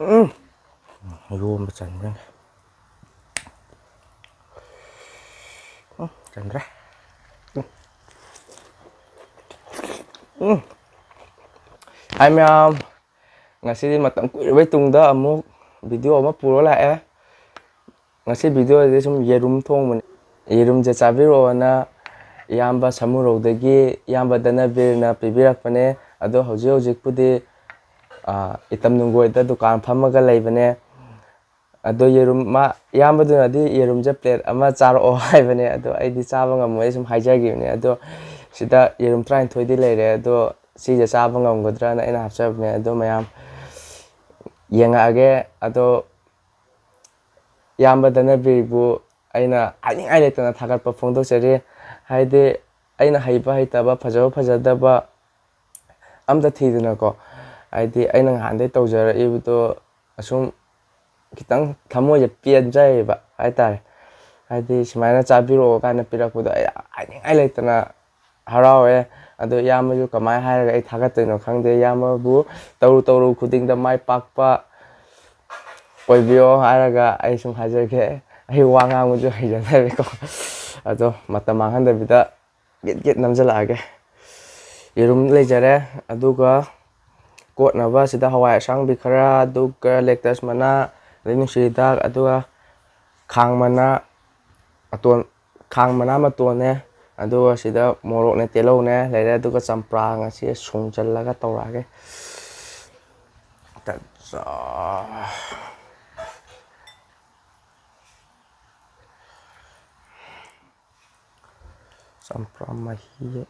Yerum channel. Chandra. Hai mèo. Ngasi matam kuibai tungda amuk video ama puro lae. Ngasi video de sum yerum thongmani. Yerum je chabiro na Eyamba samuroudagi Eyamba Dhanabir na pibirakpane ado hojik pudi Etam nungoida dukan phamaga leibane ado yerum ma Eyamba dunadi yerum je plate ama charo haibane ado aidi chaba ngamoi sum haijagibne ado sida yerum 39 di leire ado sije chaba ngamgodra na ina hapchabne ado mayam yengaage ado Eyamba Dhanabir bu aina hainingai leitana thagatpa fongdok chari haide aina haiba haitaba phajadaba amda thiduna ko haide aina ngande tawjara ibuto asum kitang thamoy pianjaiba haitare haide simaina chabiro kana pirakpudo hainingai leitana harawe ado Eyamba ju kamai hairaga ai thagatino khangde Eyamba bu tauru khudingda mai pakpa oibio hairaga ai sum hajage ai wangang ju haijanabe ko ado matam manghandabida get namjalaage yerum leijare aduga kotnaba sida hawai asangbi khara aduga lectus mana lenusridak aduga khangmana matone aduga sida morok ne telo ne leire aduga champra ngasi sungjallaga tawrage champra mahi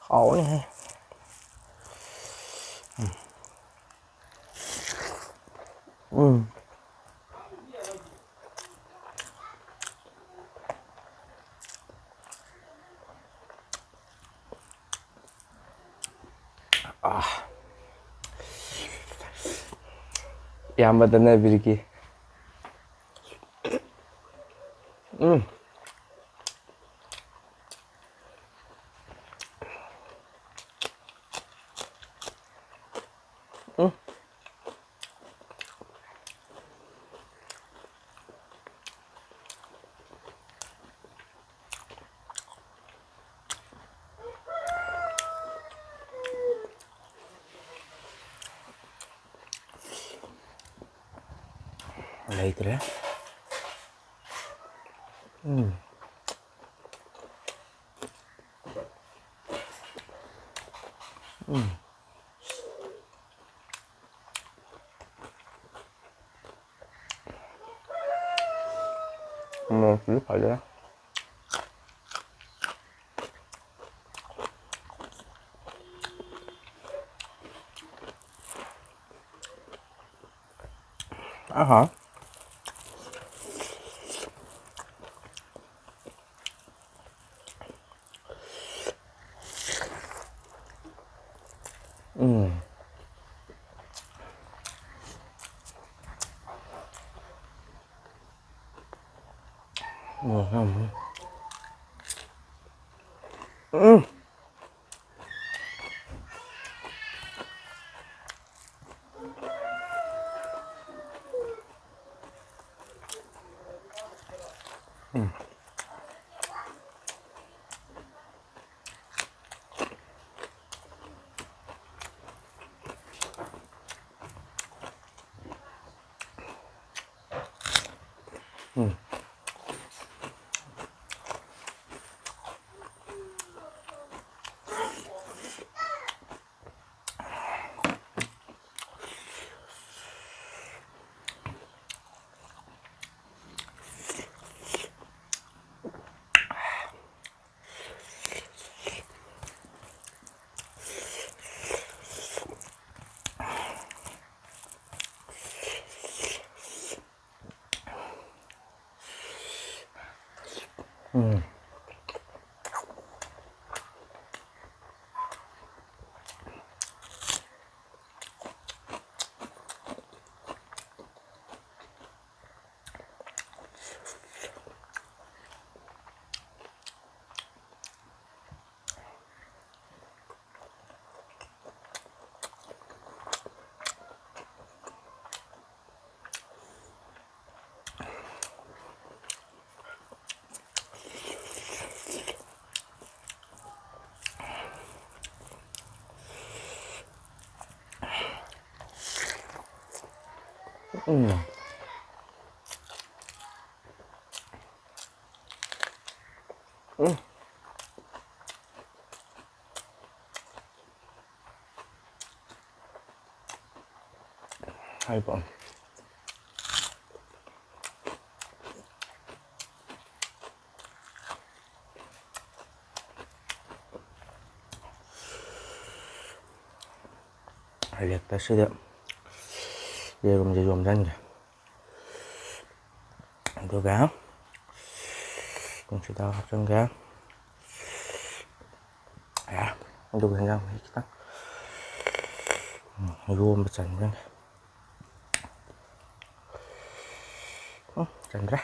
hảo này Eyamba Dhanabir ki leitre một lúc phải đó hả Hayba. Hayakta sida yerum jange. Aduga kung sida jange. Ya, aduga yang kita. Yerum jange. Chandra.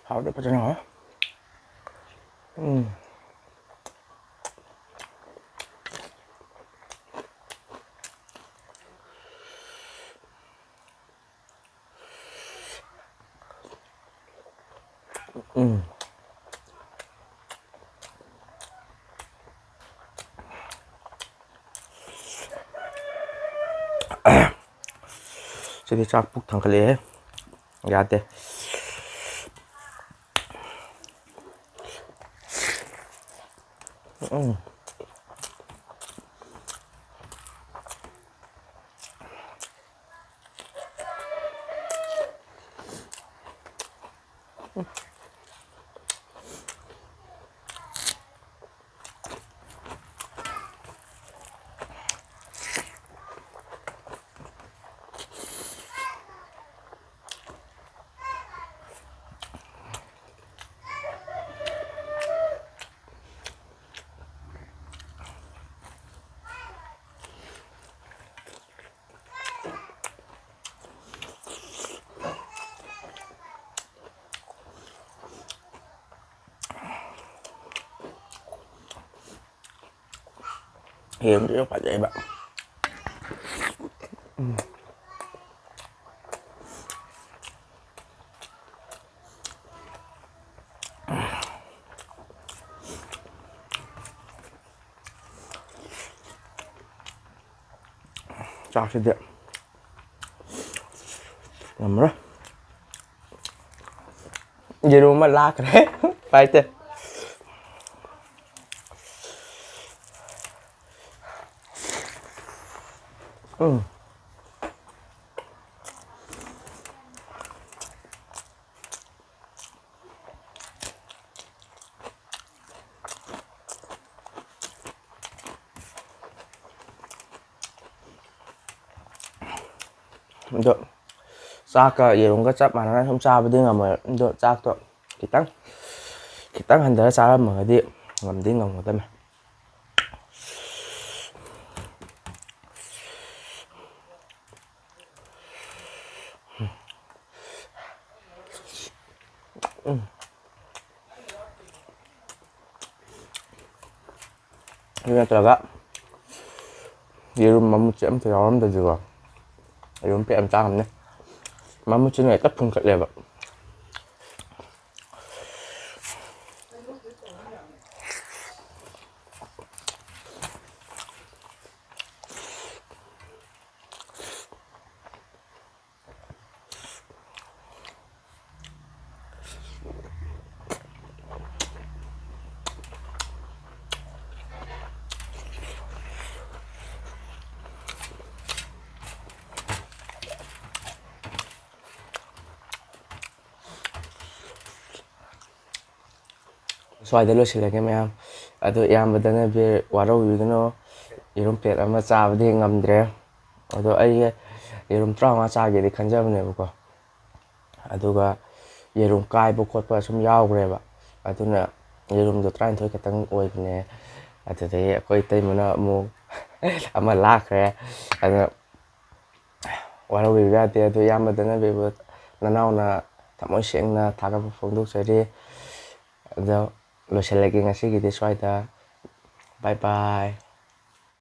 How did you know? Jadi capuk tangkali ya deh. Hiếm chứ không phải vậy bạn. Chào xin tiện. Nằm đó. Yerum mà la cái phải chứ. Được. Sak yerum ka chap mana hom chaba ding am do chak to kitang handa sa ma di ngam ding ngam ta ma ꯑꯗꯨ ꯅꯠꯇ꯭ꯔꯒ ꯌꯦꯔꯨꯝ ꯃꯃꯨꯠꯁꯦ ꯑꯝꯇ ꯌꯥꯎꯔꯝꯗ꯭ꯔꯗꯤꯀꯣ ꯌꯦꯔꯨꯝ ꯄꯦꯠ ꯑꯃ ꯆꯥꯉꯝꯅꯦ ꯃꯃꯨꯠꯁꯤꯅ ꯍꯦꯛꯇ ꯐꯨꯟꯀꯠꯂꯦꯕ ꯁ꯭ꯋꯥꯏꯗ ꯂꯣꯏꯁꯤꯜꯂꯒꯦ ꯃꯌꯥꯝ ꯑꯗꯣ Eyamba Dhanabir ꯋꯥꯔꯧꯕꯤꯒꯅꯣ ꯌꯦꯔꯨꯝ ꯄ꯭ꯂꯦꯠ ꯑꯃ ꯆꯥꯕꯗꯤ ꯉꯝꯗ꯭ꯔꯦ ꯑꯗꯣ ꯑꯩ ꯌꯦꯔꯨꯝ 35 ꯆꯥꯒꯦꯗꯤ ꯈꯟꯖꯕꯅꯦꯕꯀꯣ ꯑꯗꯨꯒ ꯌꯦꯔꯨꯝ ꯀꯥꯏꯕ ꯈꯣꯠꯄ ꯁꯨꯝ ꯌꯥꯎꯈ꯭ꯔꯦꯕ ꯑꯗꯨꯅ ꯌꯦꯔꯨꯝꯗꯣ 19 ꯈꯛꯇꯪ ꯑꯣꯏꯕꯅꯦ ꯑꯗꯨꯗꯒꯤ ꯑꯩꯈꯣꯏ ꯏꯇꯩꯃꯅ ꯑꯃꯨꯛ ꯑꯃ ꯂꯥꯛꯈ꯭ꯔꯦ ꯑꯗꯨꯅ ꯋꯥꯔꯧꯕꯤꯕ ꯌꯥꯗꯦ ꯑꯗꯣ Eyamba Dhanabirꯕꯨ ꯅꯅꯥꯎꯅ ꯊꯃꯣꯏ ꯁꯦꯡꯅ ꯊꯥꯒꯠꯄ ꯐꯣꯡꯗꯣꯛꯆꯔꯤ ꯑꯗꯣ ꯂꯣꯏꯁꯤꯜꯂꯒꯦ ꯉꯁꯤꯒꯤꯗꯤ ꯁ꯭ꯋꯥꯏꯗ ꯕꯥꯏ ꯕꯥꯏ